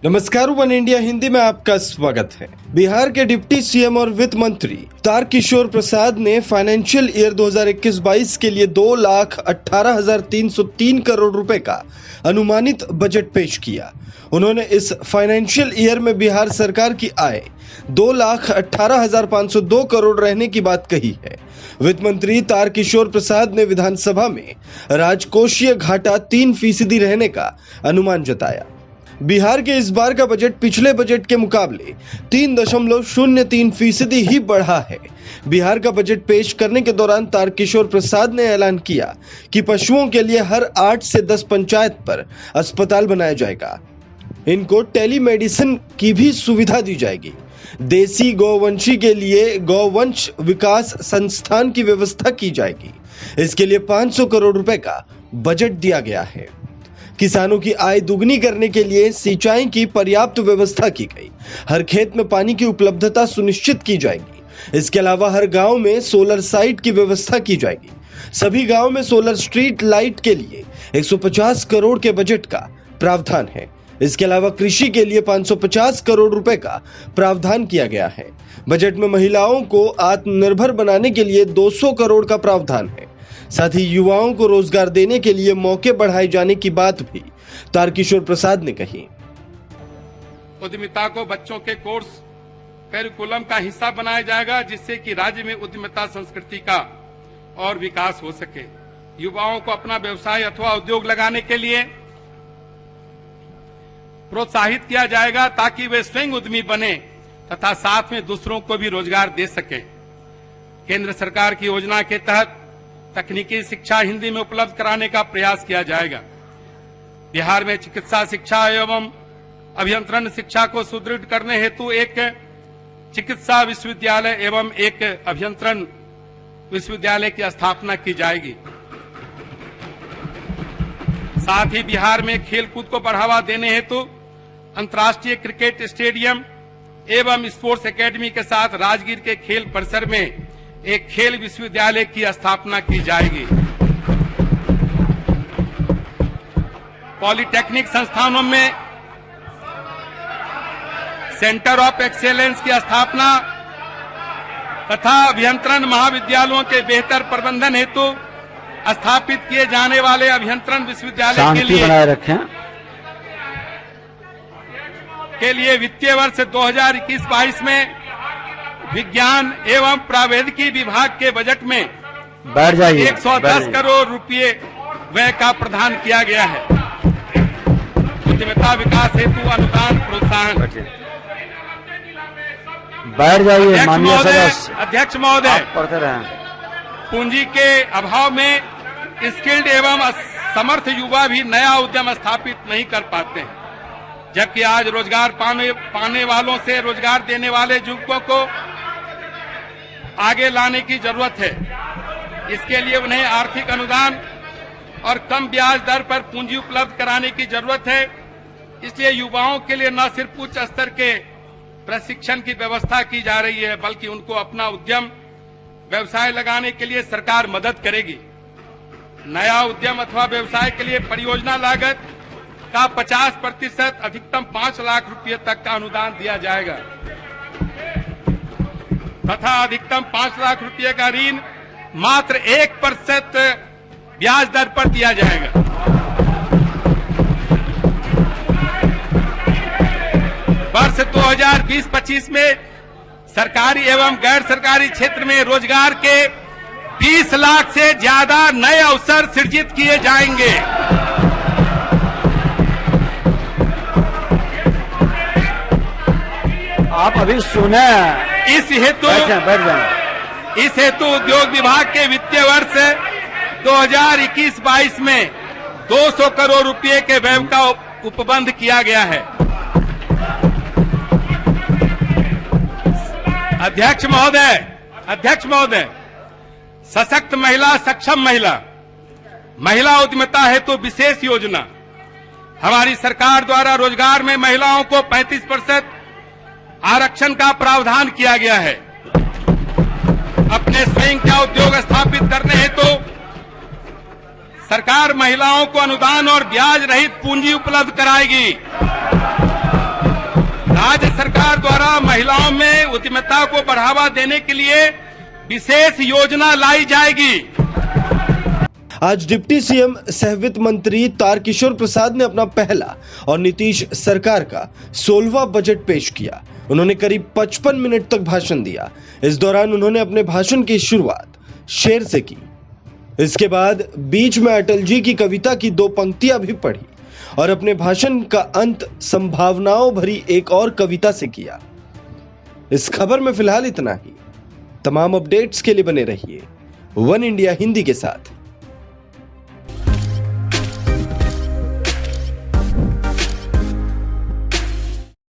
नमस्कार, one India Hindi में आपका स्वागत है। बिहार के डिप्टी सीएम और वित्त मंत्री तारकिशोर प्रसाद ने फाइनेंशियल ईयर 2021-22 के लिए 2,18,303 करोड़ रुपए का अनुमानित बजट पेश किया। उन्होंने इस फाइनेंशियल ईयर में बिहार सरकार की आय 2,18,502 करोड़ रहने की बात कही है। वित्त मंत्री तारकिशोर प्रसाद ने विधानसभा में राजकोषीय घाटा 3% रहने का अनुमान जताया। बिहार के इस बार का बजट पिछले बजट के मुकाबले 3.03% ही बढ़ा है। बिहार का बजट पेश करने के दौरान तारकिशोर प्रसाद ने ऐलान किया कि पशुओं के लिए हर 8 से 10 पंचायत पर अस्पताल बनाया जाएगा। इनको टेलीमेडिसिन की भी सुविधा दी जाएगी। देसी गौवंशी के लिए गौवंश विकास संस्थान की व्यवस्था की जाएगी। इसके लिए 500 करोड़ रुपए का बजट दिया गया है। किसानों की आय दुगनी करने के लिए सिंचाई की पर्याप्त व्यवस्था की गई। हर खेत में पानी की उपलब्धता सुनिश्चित की जाएगी। इसके अलावा हर गांव में सोलर साइट की व्यवस्था की जाएगी। सभी गांव में सोलर स्ट्रीट लाइट के लिए 150 करोड़ के बजट का प्रावधान है। इसके अलावा कृषि के लिए 550 करोड़ रुपए का प्रावधान किया गया है। बजट में महिलाओं को आत्मनिर्भर बनाने के लिए 200 करोड़ का प्रावधान है। साथ ही युवाओं को रोजगार देने के लिए मौके बढ़ाए जाने की बात भी तारकिशोर प्रसाद ने कही। उद्यमिता को बच्चों के कोर्स करिकुलम का हिस्सा बनाया जाएगा, जिससे कि राज्य में उद्यमिता संस्कृति का और विकास हो सके। युवाओं को अपना व्यवसाय अथवा उद्योग लगाने के लिए प्रोत्साहित किया जाएगा, ताकि वे स्वयं उद्यमी बने तथा साथ में दूसरों को भी रोजगार दे सके। केंद्र सरकार की योजना के तहत तकनीकी शिक्षा हिंदी में उपलब्ध कराने का प्रयास किया जाएगा। बिहार में चिकित्सा शिक्षा एवं अभियंत्रण शिक्षा को सुदृढ़ करने हेतु एक चिकित्सा विश्वविद्यालय एवं एक अभियंत्रण विश्वविद्यालय की स्थापना की जाएगी। साथ ही बिहार में खेलकूद को बढ़ावा देने हेतु अंतर्राष्ट्रीय क्रिकेट स्टेडियम एवं स्पोर्ट्स एकेडमी के साथ राजगीर के खेल परिसर में एक खेल विश्वविद्यालय की स्थापना की जाएगी। पॉलिटेक्निक संस्थानों में सेंटर ऑफ एक्सेलेंस की स्थापना तथा अभियंत्रण महाविद्यालयों के बेहतर प्रबंधन हेतु स्थापित किए जाने वाले अभियंत्रण विश्वविद्यालय के लिए वित्तीय वर्ष 2021-22 में विज्ञान एवं प्रावैधिकी विभाग के बजट में 110 करोड़ रुपए व्यय का प्रावधान किया गया है। उद्यमिता विकास हेतु अनुदान प्रोत्साहन। बैठ जाइए माननीय सदस्य। अध्यक्ष महोदय, पढ़ते रहे। पूंजी के अभाव में स्किल्ड एवं समर्थ युवा भी नया उद्यम स्थापित नहीं कर पाते हैं, जबकि आज रोजगार पाने वालों से रोजगार देने वाले युवकों को आगे लाने की जरूरत है। इसके लिए उन्हें आर्थिक अनुदान और कम ब्याज दर पर पूंजी उपलब्ध कराने की जरूरत है। इसलिए युवाओं के लिए न सिर्फ उच्च स्तर के प्रशिक्षण की व्यवस्था की जा रही है, बल्कि उनको अपना उद्यम व्यवसाय लगाने के लिए सरकार मदद करेगी। नया उद्यम अथवा व्यवसाय के लिए परियोजना लागत का 50% अधिकतम 5 लाख रुपए तक का अनुदान दिया जाएगा तथा अधिकतम 5 लाख रुपए का ऋण मात्र 1% ब्याज दर पर दिया जाएगा। वर्ष 2020-25 में सरकारी एवं गैर सरकारी क्षेत्र में रोजगार के 20 लाख से ज्यादा नए अवसर सृजित किए जाएंगे। आप अभी सुने। इस हेतु उद्योग विभाग के वित्तीय वर्ष 2021-22 में 200 करोड़ रुपए के व्यय का उपबंध किया गया है। अध्यक्ष महोदय, सशक्त महिला, सक्षम महिला उद्यमिता हेतु विशेष योजना हमारी सरकार द्वारा रोजगार में महिलाओं को 35% आरक्षण का प्रावधान किया गया है। अपने स्वयं का उद्योग स्थापित करने हेतु सरकार महिलाओं को अनुदान और ब्याज रहित पूंजी उपलब्ध कराएगी। महिलाओं में उद्यमिता को बढ़ावा देने के लिए विशेष योजना लाई जाएगी। आज डिप्टी सीएम सह वित्त मंत्री तारकिशोर प्रसाद ने अपना पहला और नीतीश सरकार का 16वां बजट पेश किया। उन्होंने करीब 55 मिनट तक भाषण दिया। इस दौरान उन्होंने अपने भाषण की शुरुआत शेर से की। इसके बाद बीच में अटल जी की कविता की 2 पंक्तियां भी पढ़ी और अपने भाषण का अंत संभावनाओं भरी एक और कविता से किया। इस खबर में फिलहाल इतना ही। तमाम अपडेट्स के लिए बने रहिए वन इंडिया हिंदी के साथ।